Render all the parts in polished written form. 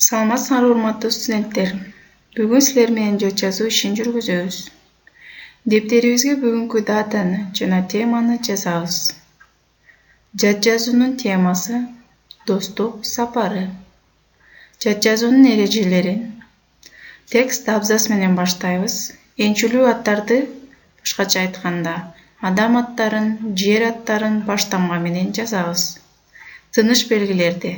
Саламатсыңарбы урматтуу студенттер. Бүгүн силер менен жат жазуу ишин жүргүзөбүз. Дептерибизге бүгүнкү датаны жана теманы жазабыз. Жат жазуунун темасы достук сапары. Жат жазуунун эрежелерин. Текст абзац менен баштайбыз. Энчилүү аттарды, башкача айтканда, адам аттарын, жер аттарын баштамга менен жазабыз. Тыныш белгилерди.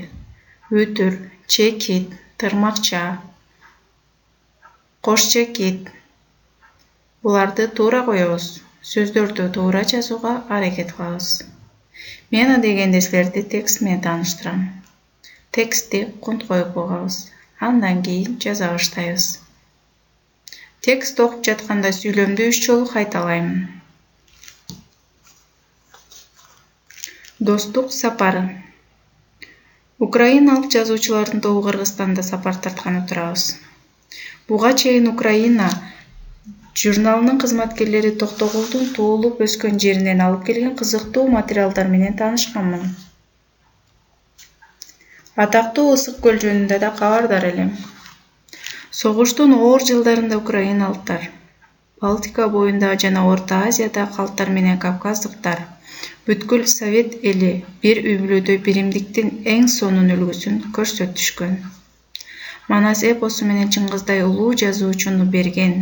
Үтүр, чекит, тырмакча, кош чекит. Буларды туура коебуз. Сөздөрдү туура жазууга аракет кылабыз. Мен адегенде силерди текст менен тааныштырам. Текстти кунт коюп койгонбуз. Андан кийин жаза баштайбыз. Текст окуп жатканда сүйлөмдү 3 жолу кайталайм. Достук сапары. Украиналык жазуучулардын тобу Кыргызстанда сапар тарткан отурабыз. Буга чейин Украина журналынын кызматкерлери Токтогулдун туулуп өскөн жеринен алып келген кызыктуу материалдар менен таанышканмын. Атактуу Ысык көл жөнүндө да кабардар элем. Согуштун оор жылдарында украиналыктар, Балтика боюндагы жана Орто Азиядагы калктар менен кавказдыктар бүткүл Совет эли бир үй-бүлөдөй биримдиктин эң сонун үлгүсүн көрсөтүшкөн. Манас эпосу менен Чыңгыздай улуу жазуучуну берген,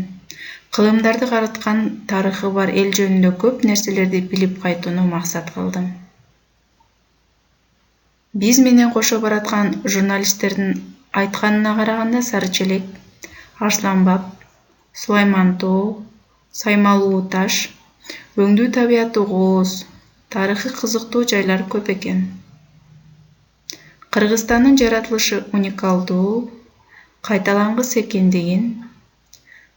кылымдарды карыткан тарыхы бар эл жөнүндө көп нерселерди билип кайтууну максат кылдым. Биз менен кошо бараткан журналисттердин айтканына караганда Сары Челек, Арсланбаб, Сулайман тоо, Саймалуу таш, өңдүү табияты кооз, тарыхы кызыктуу жайлар көп экен. Кыргызстандын жаратылышы уникалдуу, кайталангыс экендигин,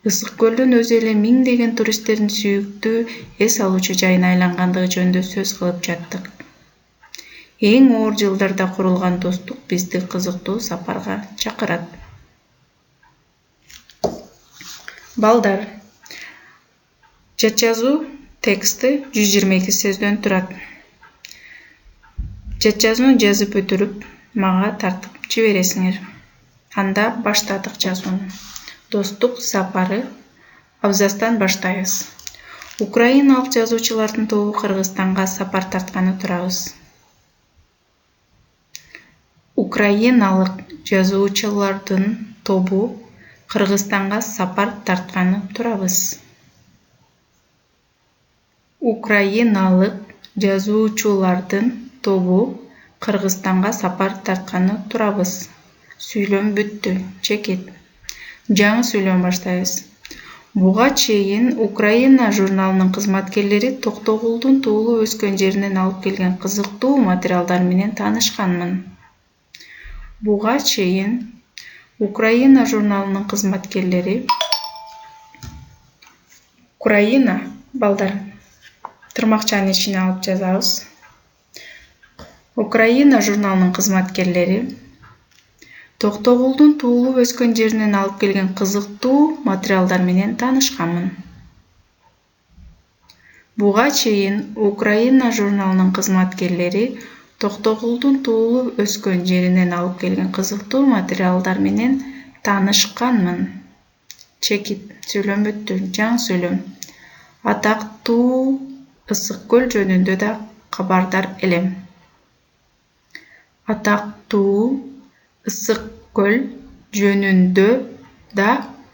Ысык көлдүн өзү эле миңдеген туристтердин сүйүктүү эс алуучу жайына айлангандыгы жөнүндө сөз кылып жаттык. Эң оор жылдарда курулган достук бизди кызыктуу сапарга чакырат. Балдар, жат жазуу тексти 122 сөздөн турат. Жат жазууну жазып өтүрүп, мага тартып жибересиңер. Анда баштадык жазууну. Достук сапары абзацтан баштайбыз. Украиналык жазуучулардын тобу Кыргызстанга сапар тарткан отурабыз. Украиналык жазуучулардын тобу Кыргызстанга сапар тартканы турабыз. Украиналык жазуучулардын тобу Кыргызстанга сапар тартканы турабыз. Сүйлөм бүттү. Чекит. Жаңы сүйлөм баштайбыз. Буга чейин Украина журналынын кызматкерлери Токтогулдун туулуп өскөн жеринен алып келген кызыктуу материалдар менен таанышканмын. Буга чейин Украина журналынын кызматкерлери Украина балдар тырмакчанын ичине алып жазабыз. Украина журналынын кызматкерлери Токтогулдун туулуп өскөн жеринен алып келген кызыктуу материалдар менен таанышканмын. Буга чейин Украина журналынын кызматкерлери Токтогулдун туулуп өскөн жеринен алып келген кызыктуу материалдар менен таанышканмын. Чекит. Сүйлөм бүттү. Жаңы сүйлөм. Атактуу Ысык көл жөнүндө да кабардар элем. Атактуу Ысык көл жөнүндө да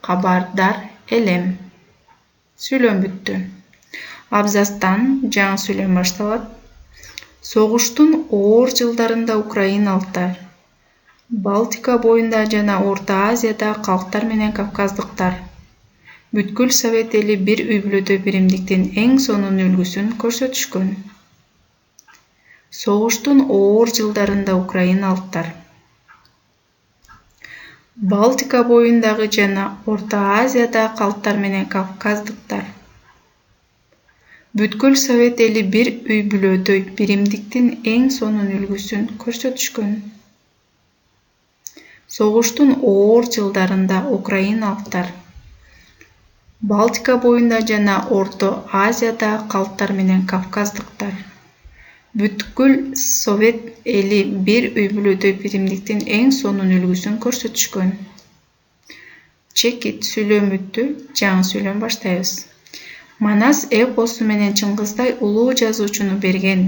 кабардар элем. Сүйлөм бүттү. Абзацтан жаңы сүйлөм башталат. Согуштун оор жылдарында украиналыктар, Балтика боюнда жана Орто Азиядагы калктар менен кавказдыктар бүткүл Совет эли бир үй-бүлөдөй биримдиктин эң сонун үлгүсүн көрсөтүшкөн. Согуштун оор жылдарында украиналыктар, Балтика боюндагы жана Орто Азиядагы калктар менен кавказдыктар бүткүл Совет эли бир үй-бүлөдөй биримдиктин эң сонун үлгүсүн көрсөтүшкөн. Согуштун оор жылдарында украиналыктар, Балтика боюнда жана Орто Азиядагы калктар менен кавказдыктар бүткүл Совет эли бир үй бүлөдө биримдиктин эң сонун үлгүсүн көрсөтүшкөн. Чекит сүйлөмүттү жаңы сүйлөм баштайбыз. Манас эпосу менен Чыңгыздай улуу жазуучуну берген.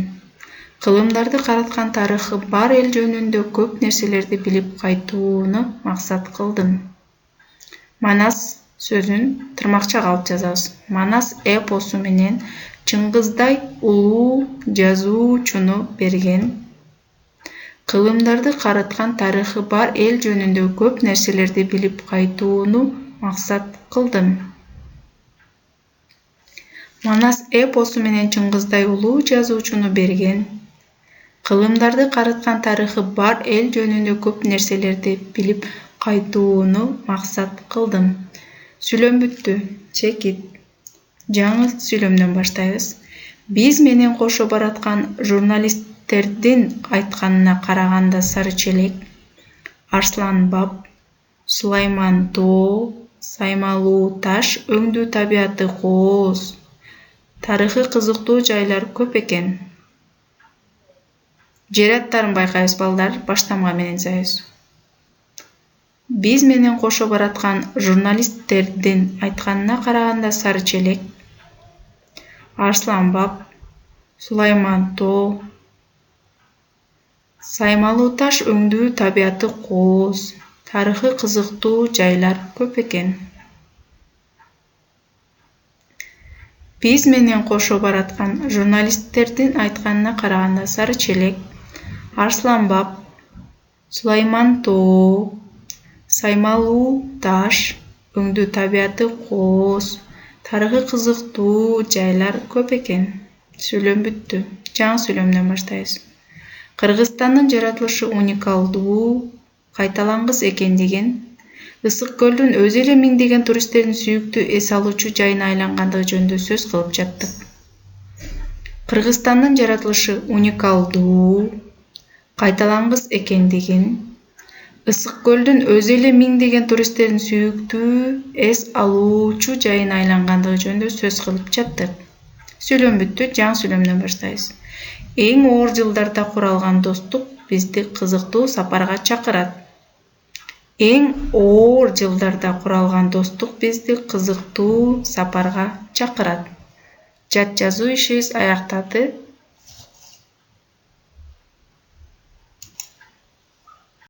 Кылымдарды караткан тарыхы бар эл жөнүндө көп нерселерди билип кайтууну максат кылдым. Манас сөзүн тырмакчага алып жазабыз. Манас эпосу менен Чыңгыздай улуу жазуучуну берген. Кылымдарды караткан тарыхы бар эл жөнүндө көп нерселерди билип кайтууну максат кылдым. Манас эпосу менен Чыңгыздай улуу жазуучуну берген. Кылымдарды караткан тарыхы бар эл жөнүндө көп нерселерди билип кайтууну максат кылдым. Сүйлөм бүттү. Чекит. Жаңы сүйлөмдөн баштайбыз. Биз менен кошо бараткан журналисттердин айтканына караганда Сарычелек, Арсланбап, Сулайман Тоо, Саймалуу Таш өңдүү табияты кооз, тарыхы кызыктуу жайлар көп экен. Жер аттарын байкайбыз балдар, баштамга менен жазабыз. Биз менен кошо бараткан журналисттердин айтканына караганда Сарычелек, Арсланбап, Сулайман Тоо, Саймалуу Таш өңдүү табияты кооз, тарыхы кызыктуу жайлар көп экен. Биз менен кошо бараткан журналисттердин айтканына караганда Сарычелек, Арсланбап, Сулайман Тоо, Саймалуу Таш өңдүү табияты кооз, тарыхы кызыктуу жайлар көп экен. Сүйлөм бүттү. Жаңы сүйлөмдөн баштайбыз. Кыргызстандын жаратылышы уникалдуу, кайталангыс экендигин, Ысык көлдүн өзү эле миңдеген туристтердин сүйүктүү эс алуучу жайына айлангандыгы жөнүндө сөз кылып жаттык. Кыргызстандын жаратылышы уникалдуу, кайталангыс экендигин, Ысык көлдүн өзү эле миңдеген туристтердин сүйүктүү эс алуучу жайына айлангандыгы жөнүндө сөз кылып жаттык. Сүйлөм бүттү. Жаңы сүйлөмдөн баштайбыз. Эң оор жылдарда куралган достук бизди кызыктуу сапарга чакырат. Эң оор жылдарда куралган достук бизди кызыктуу сапарга чакырат. Жат жазуу ишибиз аякталды.